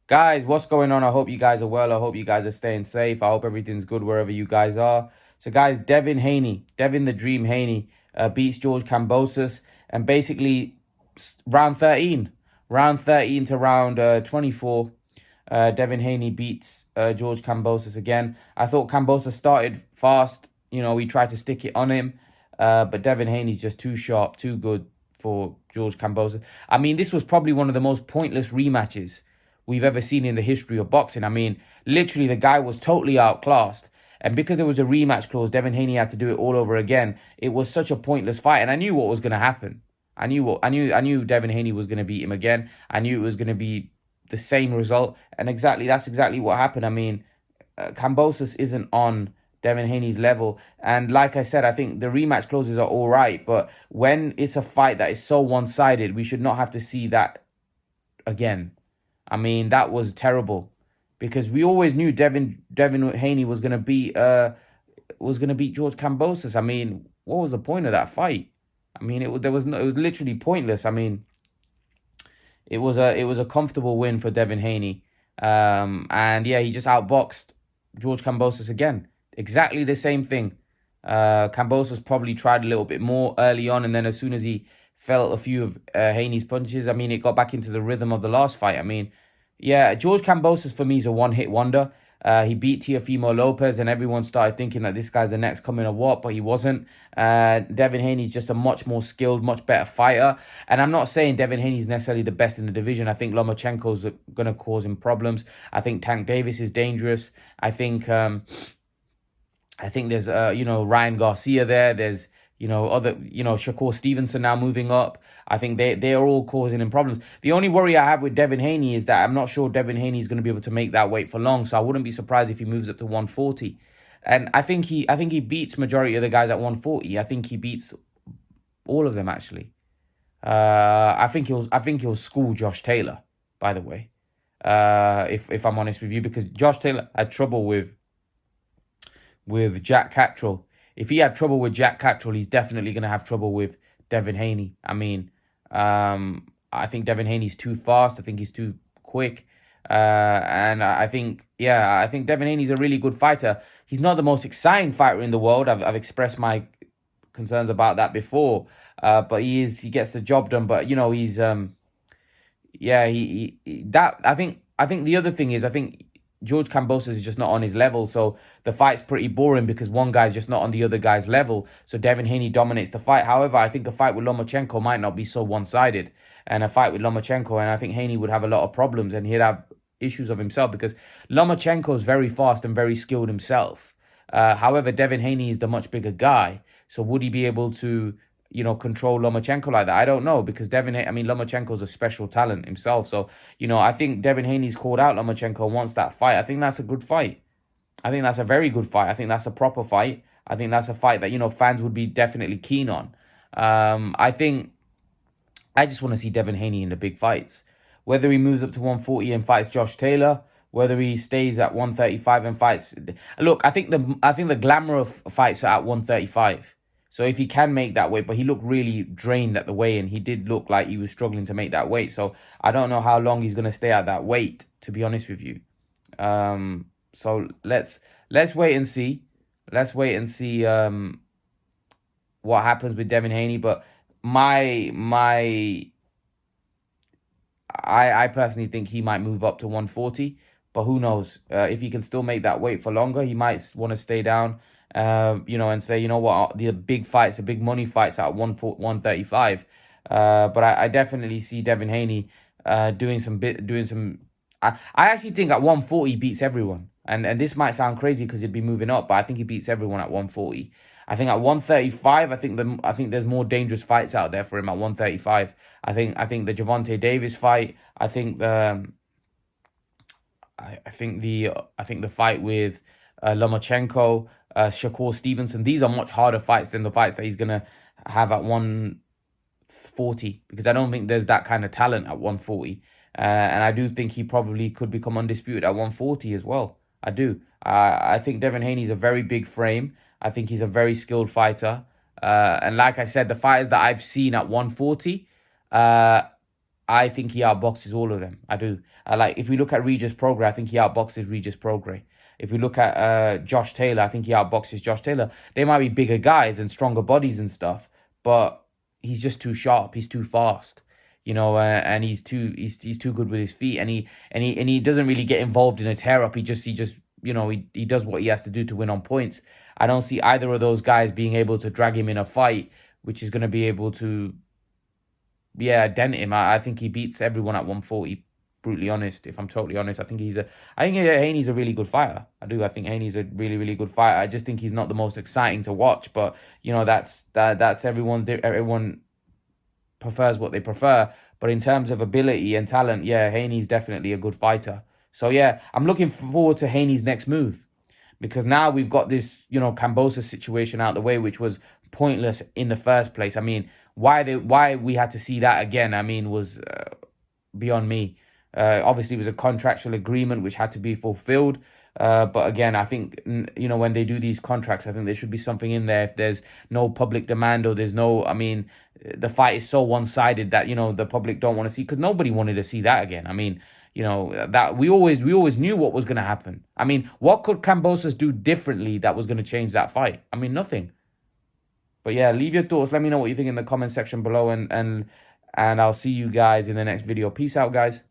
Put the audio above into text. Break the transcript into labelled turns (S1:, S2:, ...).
S1: Guys, what's going on? I hope you guys are well. I hope you guys are staying safe. I hope everything's good wherever you guys are. So, guys, Devin Haney, Devin the Dream Haney, beats George Kambosos, and basically round 13 to round 24, Devin Haney beats George Kambosos again. I thought Kambosos started fast. He tried to stick it on him, but Devin Haney's just too sharp, too good for George Kambosos. I mean, this was probably one of the most pointless rematches we've ever seen in the history of boxing. I mean, literally, the guy was totally outclassed. And because it was a rematch clause, Devin Haney had to do it all over again. It was such a pointless fight, and I knew what was going to happen. I knew Devin Haney was going to beat him again. I knew it was going to be the same result, and that's exactly what happened. I mean, Kambosos isn't on Devin Haney's level, and like I said, I think the rematch clauses are all right, but when it's a fight that is so one-sided, we should not have to see that again. I mean, that was terrible because we always knew Devin Haney was gonna beat George Kambosos. I mean, what was the point of that fight? I mean, it was literally pointless. I mean, it was a comfortable win for Devin Haney. And yeah, he just outboxed George Kambosos again. Exactly the same thing. Kambosos probably tried a little bit more early on, and then as soon as he felt a few of Haney's punches, I mean, it got back into the rhythm of the last fight. I mean, yeah, George Kambosos for me is a one-hit wonder. He beat Teofimo Lopez, and everyone started thinking that this guy's the next coming of what, but he wasn't. Devin Haney's just a much more skilled, much better fighter. And I'm not saying Devin Haney's necessarily the best in the division. I think Lomachenko's going to cause him problems. I think Tank Davis is dangerous. I think there's Ryan Garcia there. There's other Shakur Stevenson now moving up. I think they are all causing him problems. The only worry I have with Devin Haney is that I'm not sure Devin Haney is going to be able to make that weight for long. So I wouldn't be surprised if he moves up to 140. And I think he beats majority of the guys at 140. I think he beats all of them actually. I think he'll school Josh Taylor, by the way. If I'm honest with you, because Josh Taylor had trouble with Jack Cattrall. If he had trouble with Jack Cattrall, he's definitely going to have trouble with Devin Haney. I mean, I think Devin Haney's too fast. I think he's too quick. And I think Devin Haney's a really good fighter. He's not the most exciting fighter in the world. I've expressed my concerns about that before. But he gets the job done. But he's yeah, that I think the other thing is I think George Kambosos is just not on his level, so the fight's pretty boring because one guy's just not on the other guy's level. So Devin Haney dominates the fight. However, I think a fight with Lomachenko might not be so one-sided, and a fight with Lomachenko, and I think Haney would have a lot of problems, and he'd have issues of himself because Lomachenko is very fast and very skilled himself. However, Devin Haney is the much bigger guy, so would he be able to control Lomachenko like that? I don't know because Lomachenko's a special talent himself. So, I think Devin Haney's called out Lomachenko wants that fight. I think that's a good fight. I think that's a very good fight. I think that's a proper fight. I think that's a fight that, fans would be definitely keen on. I just want to see Devin Haney in the big fights. Whether he moves up to 140 and fights Josh Taylor, whether he stays at 135 and fights. Look, I think the glamour of fights are at 135. So if he can make that weight, but he looked really drained at the weigh in. He did look like he was struggling to make that weight. So I don't know how long he's going to stay at that weight, to be honest with you. So let's wait and see. Let's wait and see what happens with Devin Haney. But I personally think he might move up to 140. But who knows? If he can still make that weight for longer, he might want to stay down. And say, what, the big fights, the big money fights at 135. But I definitely see Devin Haney doing some. I actually think at 140 he beats everyone, and this might sound crazy because he'd be moving up, but I think he beats everyone at 140. I think at 135, I think there's more dangerous fights out there for him at 135. I think the Gervonta Davis fight. I think the fight with Lomachenko, Shakur Stevenson. These are much harder fights than the fights that he's gonna have at 140 because I don't think there's that kind of talent at 140. And I do think he probably could become undisputed at 140 as well. I do. I think Devin Haney's a very big frame. I think he's a very skilled fighter. And like I said, the fighters that I've seen at 140, I think he outboxes all of them. I do. Like, if we look at Regis Prograis, I think he outboxes Regis Prograis. If we look at Josh Taylor, I think he outboxes Josh Taylor. They might be bigger guys and stronger bodies and stuff, but he's just too sharp. He's too fast, and he's too good with his feet, and he doesn't really get involved in a tear up. He does what he has to do to win on points. I don't see either of those guys being able to drag him in a fight, which is going to be able to, yeah, dent him. I think he beats everyone at 140. Brutally honest, if I'm totally honest, I think Haney's a really good fighter. I do. I think Haney's a really, really good fighter. I just think he's not the most exciting to watch. But that's everyone. Everyone prefers what they prefer. But in terms of ability and talent, yeah, Haney's definitely a good fighter. So yeah, I'm looking forward to Haney's next move, because now we've got this, Kambosos situation out the way, which was pointless in the first place. I mean, why we had to see that again, I mean, was beyond me. Obviously, it was a contractual agreement which had to be fulfilled. But again, I think, when they do these contracts, I think there should be something in there. If there's no public demand, or there's no, I mean, the fight is so one-sided that, the public don't want to see, because nobody wanted to see that again. I mean, that we always knew what was going to happen. I mean, what could Kambosos do differently that was going to change that fight? I mean, nothing. But yeah, leave your thoughts. Let me know what you think in the comment section below, and I'll see you guys in the next video. Peace out, guys.